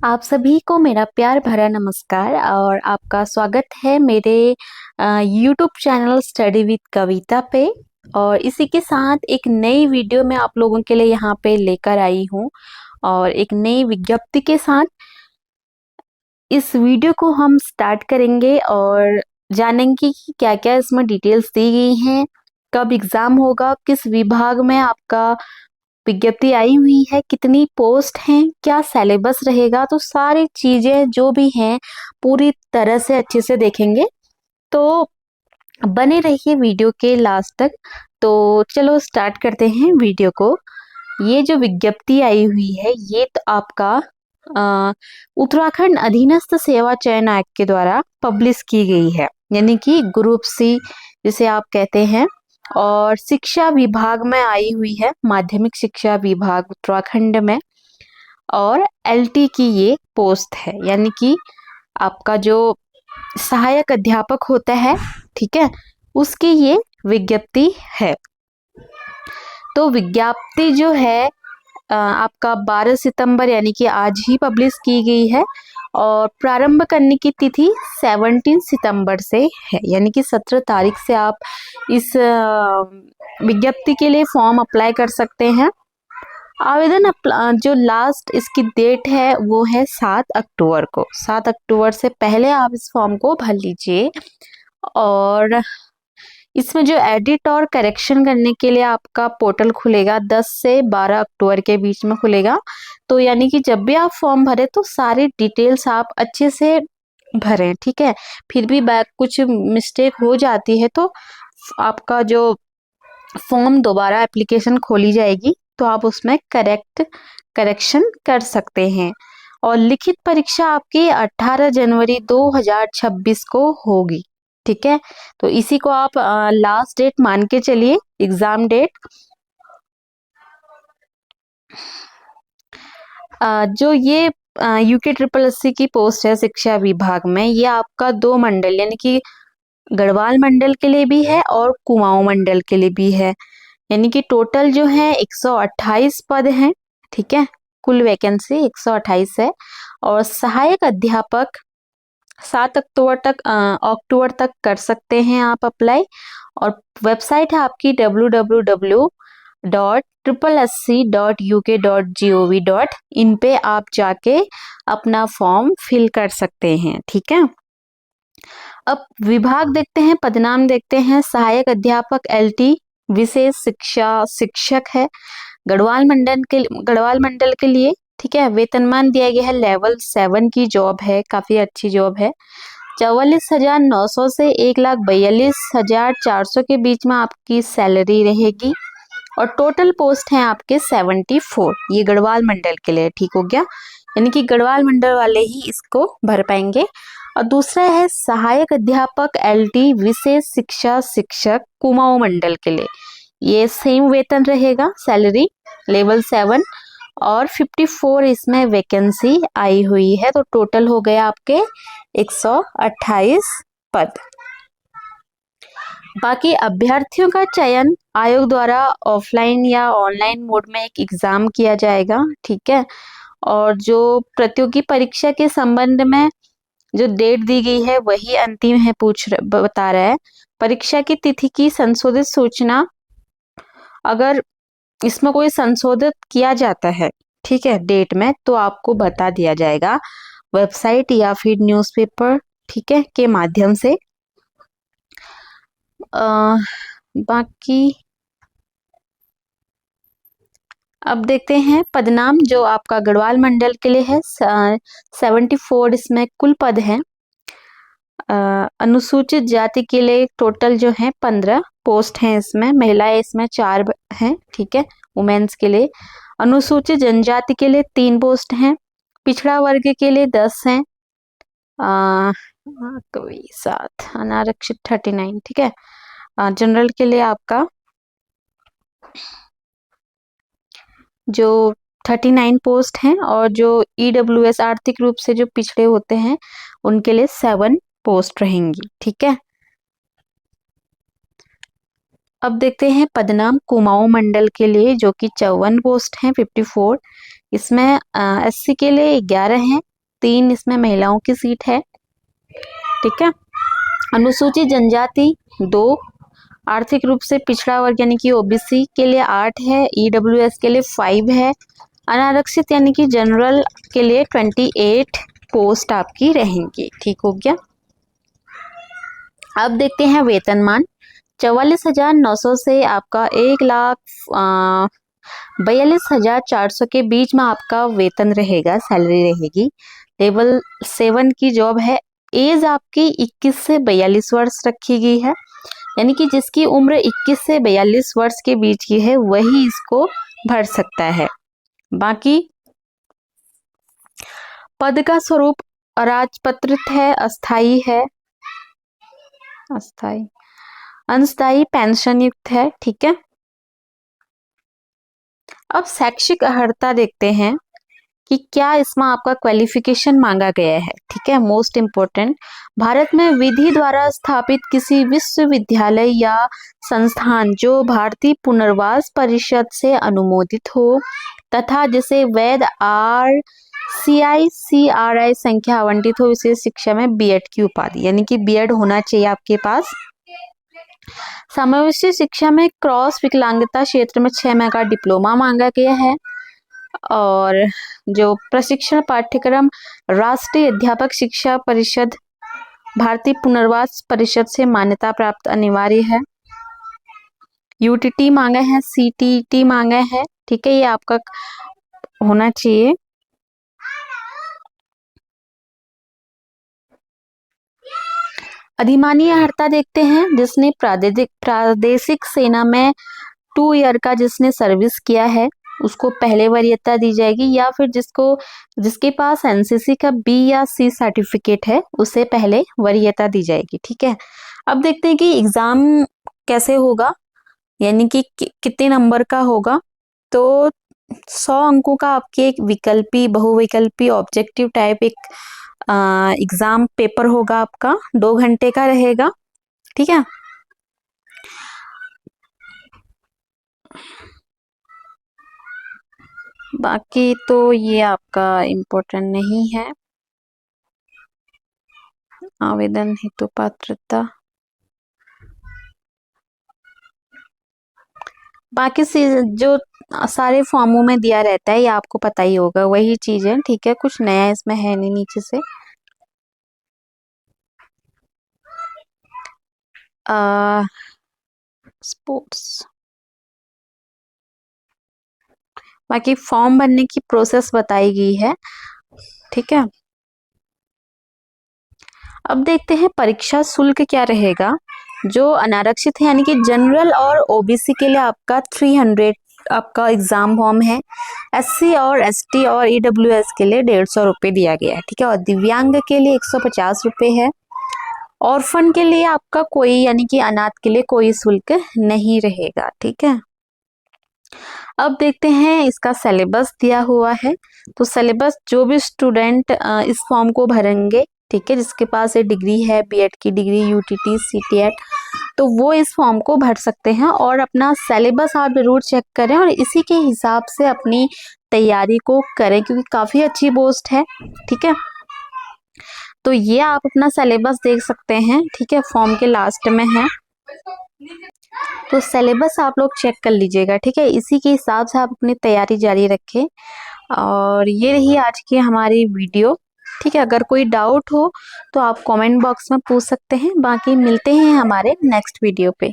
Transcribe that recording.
आप सभी को मेरा प्यार भरा नमस्कार और आपका स्वागत है मेरे यूट्यूब चैनल स्टडी विद कविता पे। और इसी के साथ एक नई वीडियो मैं आप लोगों के लिए यहाँ पे लेकर आई हूँ और एक नई विज्ञप्ति के साथ इस वीडियो को हम स्टार्ट करेंगे और जानेंगे कि क्या क्या इसमें डिटेल्स दी गई हैं, कब एग्ज़ाम होगा, किस विभाग में आपका विज्ञप्ति आई हुई है, कितनी पोस्ट हैं, क्या सिलेबस रहेगा, तो सारी चीजें जो भी हैं पूरी तरह से अच्छे से देखेंगे। तो बने रहिए वीडियो के लास्ट तक। तो चलो स्टार्ट करते हैं वीडियो को। ये जो विज्ञप्ति आई हुई है ये तो आपका उत्तराखंड अधीनस्थ सेवा चयन आयोग के द्वारा पब्लिश की गई है, यानी कि ग्रुप सी जिसे आप कहते हैं। और शिक्षा विभाग में आई हुई है, माध्यमिक शिक्षा विभाग उत्तराखंड में। और एलटी की ये पोस्ट है, यानी कि आपका जो सहायक अध्यापक होता है, ठीक है, उसकी ये विज्ञप्ति है। तो विज्ञप्ति जो है आपका 12 सितंबर यानी कि आज ही पब्लिश की गई है और प्रारंभ करने की तिथि 17 सितंबर से है, यानी कि 17 तारीख से आप इस विज्ञप्ति के लिए फॉर्म अप्लाई कर सकते हैं। आवेदन जो लास्ट इसकी डेट है वो है 7 अक्टूबर को। 7 अक्टूबर से पहले आप इस फॉर्म को भर लीजिए। और इसमें जो एडिट और करेक्शन करने के लिए आपका पोर्टल खुलेगा 10 से 12 अक्टूबर के बीच में खुलेगा। तो यानी कि जब भी आप फॉर्म भरें तो सारी डिटेल्स आप अच्छे से भरें, ठीक है। फिर भी कुछ मिस्टेक हो जाती है तो आपका जो फॉर्म दोबारा एप्लीकेशन खोली जाएगी तो आप उसमें करेक्शन कर सकते हैं। और लिखित परीक्षा आपकी 18 जनवरी 2026 को होगी, ठीक है। तो इसी को आप लास्ट डेट मान के चलिए, एग्जाम डेट। जो ये यूके ट्रिपल एससी की पोस्ट है शिक्षा विभाग में, ये आपका 2 मंडल यानी कि गढ़वाल मंडल के लिए भी है और कुमाऊं मंडल के लिए भी है, यानी कि टोटल जो है 128 पद हैं, ठीक है। कुल वैकेंसी 128 है। और सहायक अध्यापक 7 अक्टूबर तक कर सकते हैं आप अप्लाई। और वेबसाइट है आपकी www.triplesc.uk.gov.in पे आप जाके अपना फॉर्म फिल कर सकते हैं, ठीक है। अब विभाग देखते हैं, पदनाम देखते हैं। सहायक अध्यापक एलटी विशेष शिक्षा शिक्षक है गढ़वाल मंडल के लिए, ठीक है। वेतनमान दिया गया है लेवल 7 की जॉब है, काफी अच्छी जॉब है। 44,900 से 1,42,400 के बीच में आपकी सैलरी रहेगी। और टोटल पोस्ट है आपके 74, ये गढ़वाल मंडल के लिए, ठीक हो गया। यानी कि गढ़वाल मंडल वाले ही इसको भर पाएंगे। और दूसरा है सहायक अध्यापक एलटी विशेष शिक्षा शिक्षक कुमाऊं मंडल के लिए, ये सेम वेतन रहेगा, सैलरी लेवल 7। और 54 इसमें वैकेंसी आई हुई है। तो टोटल हो गया आपके 128 पद। बाकी अभ्यर्थियों का चयन आयोग द्वारा ऑफलाइन या ऑनलाइन मोड में एक एग्जाम किया जाएगा, ठीक है। और जो प्रतियोगी परीक्षा के संबंध में जो डेट दी गई है वही अंतिम है, बता रहा है। परीक्षा की तिथि की संशोधित सूचना, अगर इसमें कोई संशोधित किया जाता है, ठीक है, डेट में, तो आपको बता दिया जाएगा वेबसाइट या फिर न्यूज़पेपर, ठीक है, के माध्यम से। बाकी अब देखते हैं पदनाम जो आपका गढ़वाल मंडल के लिए है। 74 इसमें कुल पद हैं। अनुसूचित जाति के लिए टोटल जो है 15 पोस्ट हैं, इसमें महिलाएं इसमें 4 हैं, ठीक है, वुमेन्स के लिए। अनुसूचित जनजाति के लिए 3 पोस्ट हैं। पिछड़ा वर्ग के लिए 10 हैं। कोई 7, अनारक्षित 39, ठीक है। जनरल के लिए आपका जो 39 पोस्ट हैं। और जो ईडब्ल्यूएस आर्थिक रूप से जो पिछड़े होते हैं उनके लिए 7 पोस्ट रहेंगी, ठीक है। अब देखते हैं पदनाम कुमाऊं मंडल के लिए, जो कि 54 पोस्ट हैं, 54। इसमें एससी के लिए 11 हैं, 3 इसमें महिलाओं की सीट है। ठीक है। अनुसूचित जनजाति 2, आर्थिक रूप से पिछड़ा वर्ग यानी कि ओबीसी के लिए 8 है, ईडब्ल्यूएस के लिए 5 है, अनारक्षित यानी कि जनरल के लिए 28 पोस्ट आपकी रहेंगी। ठीक हो गया। अब देखते हैं वेतनमान। 44,900 से आपका 1,42,400 के बीच में आपका वेतन रहेगा, सैलरी रहेगी। लेवल 7 की जॉब है। एज आपकी 21 से 42 वर्ष रखी गई है, यानी कि जिसकी उम्र 21 से 42 वर्ष के बीच की है वही इसको भर सकता है। बाकी पद का स्वरूप अराजपत्रित है, अस्थाई है, अस्थाई अनस्थाई पेंशन युक्त है। ठीक है। अब शैक्षिक अर्हता देखते हैं कि क्या इसमें आपका क्वालिफिकेशन मांगा गया है। ठीक है, मोस्ट इम्पोर्टेंट। भारत में विधि द्वारा स्थापित किसी विश्वविद्यालय या संस्थान जो भारतीय पुनर्वास परिषद से अनुमोदित हो तथा जिसे वैध RCI/CRI संख्या आवंटित हो विशेष शिक्षा में बीएड की उपाधि, यानी कि बीएड होना चाहिए आपके पास। समावेशी शिक्षा में क्रॉस विकलांगता क्षेत्र में 6 महीने का डिप्लोमा मांगा गया है। और जो प्रशिक्षण पाठ्यक्रम राष्ट्रीय अध्यापक शिक्षा परिषद भारतीय पुनर्वास परिषद से मान्यता प्राप्त अनिवार्य है। यूटीटी मांगा है, सीटीटी मांगा है। ठीक है, ये आपका होना चाहिए। अधिमानीय अर्हता देखते हैं, जिसने प्रादेशिक सेना में 2 ईयर का जिसने सर्विस किया है उसको पहले वरीयता दी जाएगी, या फिर जिसके पास एनसीसी का बी या सी सर्टिफिकेट है उसे पहले वरीयता दी जाएगी। ठीक है। अब देखते हैं कि एग्जाम कैसे होगा, यानी कि कितने नंबर का होगा। तो 100 अंकों का आपके एक विकल्पी बहुविकल्पी ऑब्जेक्टिव टाइप एक एग्जाम पेपर होगा आपका, 2 घंटे का रहेगा। ठीक है। बाकी तो ये आपका इम्पोर्टेंट नहीं है। आवेदन हेतु पात्रता, बाकी जो सारे फॉर्मों में दिया रहता है ये आपको पता ही होगा, वही चीज है। ठीक है, कुछ नया इसमें है नहीं नीचे से। स्पोर्ट्स, बाकी फॉर्म भरने की प्रोसेस बताई गई है। ठीक है। अब देखते हैं परीक्षा शुल्क क्या रहेगा। जो अनारक्षित है यानी कि जनरल और ओबीसी के लिए आपका 300 आपका एग्जाम फॉर्म है। एससी और एसटी और ईडब्ल्यूएस के लिए 150 रुपये दिया गया है। ठीक है। और दिव्यांग के लिए 150 रुपये है। ऑर्फन के लिए आपका कोई यानी कि अनाथ के लिए कोई शुल्क नहीं रहेगा। ठीक है। अब देखते हैं इसका सिलेबस दिया हुआ है। तो सिलेबस जो भी स्टूडेंट इस फॉर्म को भरेंगे, ठीक है, जिसके पास ये डिग्री है, बीएड की डिग्री, यूटीटी, सीटीएट, तो वो इस फॉर्म को भर सकते हैं। और अपना सिलेबस आप जरूर चेक करें और इसी के हिसाब से अपनी तैयारी को करें, क्योंकि काफ़ी अच्छी पोस्ट है। ठीक है। तो ये आप अपना सिलेबस देख सकते हैं। ठीक है, फॉर्म के लास्ट में है, तो सिलेबस आप लोग चेक कर लीजिएगा। ठीक है, इसी के हिसाब से आप अपनी तैयारी जारी रखें। और ये रही आज की हमारी वीडियो। ठीक है, अगर कोई डाउट हो तो आप कमेंट बॉक्स में पूछ सकते हैं। बाकी मिलते हैं हमारे नेक्स्ट वीडियो पे।